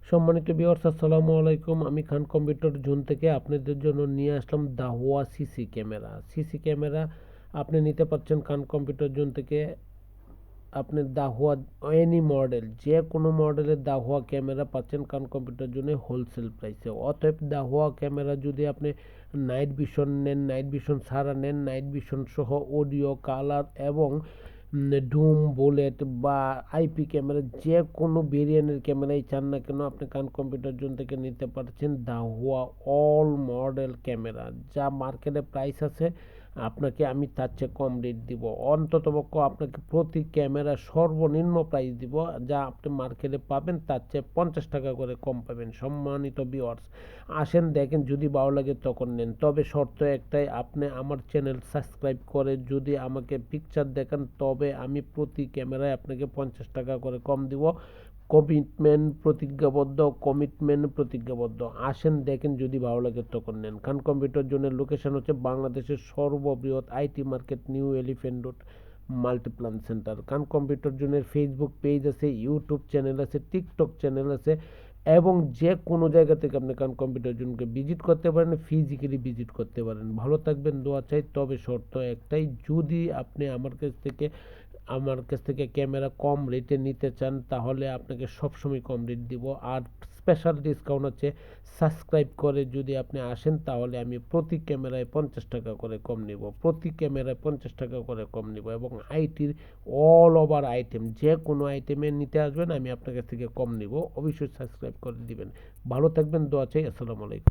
সম্মানিত ভিউয়ার্স, আসসালামু আলাইকুম। আমি খান কম্পিউটার জোন থেকে আপনাদের জন্য নিয়ে আসলাম Dahua CC camera. CC camera আপনি নিতে পারছেন খান কম্পিউটার জোন থেকে। আপনি দাহুয়া এনি মডেল, যে কোনো মডেলের দাহুয়া ক্যামেরা পাচ্ছেন খান কম্পিউটার জোনে হোলসেল প্রাইসে। অতএব দাহুয়া ক্যামেরা যদি আপনি নাইট ভিশন নেন, নাইট ভিশন ছাড়া নেন, নাইট ভিশন সহ অডিও, কালার এবং ডুম, বুলেট বা আইপি ক্যামেরা, যে কোনো ভেরিয়েন্টের ক্যামেরাই চান না কেন আপনি খান কম্পিউটার জোন থেকে নিতে পারছেন দাহুয়া অল মডেল ক্যামেরা। যা মার্কেটে প্রাইস আছে আপনাকে আমি তার চেয়ে কম রেট দিব। অন্ততপক্ষ আপনাকে প্রতি ক্যামেরা সর্বনিম্ন প্রাইস দিব, যা আপনি মার্কেটে পাবেন তার চেয়ে 50 টাকা করে কম পাবেন। সম্মানিত ভিউয়ার্স, আসেন দেখেন, যদি ভালো লাগে তখন নেন। তবে শর্ত একটাই, আপনি আমার চ্যানেল সাবস্ক্রাইব করে যদি আমাকে পিকচার দেখান, তবে আমি প্রতি ক্যামেরায় আপনাকে 50 টাকা করে কম দিব। কমিটমেন্ট প্রতিজ্ঞাবদ্ধ। আসেন দেখেন, যদি ভালো লাগে তখন নেন। খান কম্পিউটার জোনের লোকেশন হচ্ছে বাংলাদেশের সর্ববৃহৎ IT market, new elephant road, Multiplan centre. Khan computer জোনের ফেসবুক পেজ আছে, ইউটিউব চ্যানেল আছে, টিকটক চ্যানেল আছে এবং যে কোনো জায়গা থেকে আপনি খান কম্পিউটার জোনকে ভিজিট করতে পারেন, ফিজিক্যালি ভিজিট করতে পারেন। ভালো থাকবেন, দোয়া চাই। তবে শর্ত একটাই, যদি আপনি আমার কাছ থেকে ক্যামেরা কম রেটে নিতে চান, তাহলে আপনাকে সবসময় কম রেট দিব। আর স্পেশাল ডিসকাউন্ট হচ্ছে, সাবস্ক্রাইব করে যদি আপনি আসেন তাহলে আমি প্রতি ক্যামেরায় 50 টাকা করে কম নিব, প্রতি ক্যামেরায় 50 টাকা করে কম নিব। এবং আইটির অল ওভার আইটেম, যে কোনো আইটেমে নিতে আসবেন আমি আপনার কাছ থেকে কম নিব। অবশ্যই সাবস্ক্রাইব করে দিবেন। ভালো থাকবেন, দোয়া চাই। আসসালামু আলাইকুম।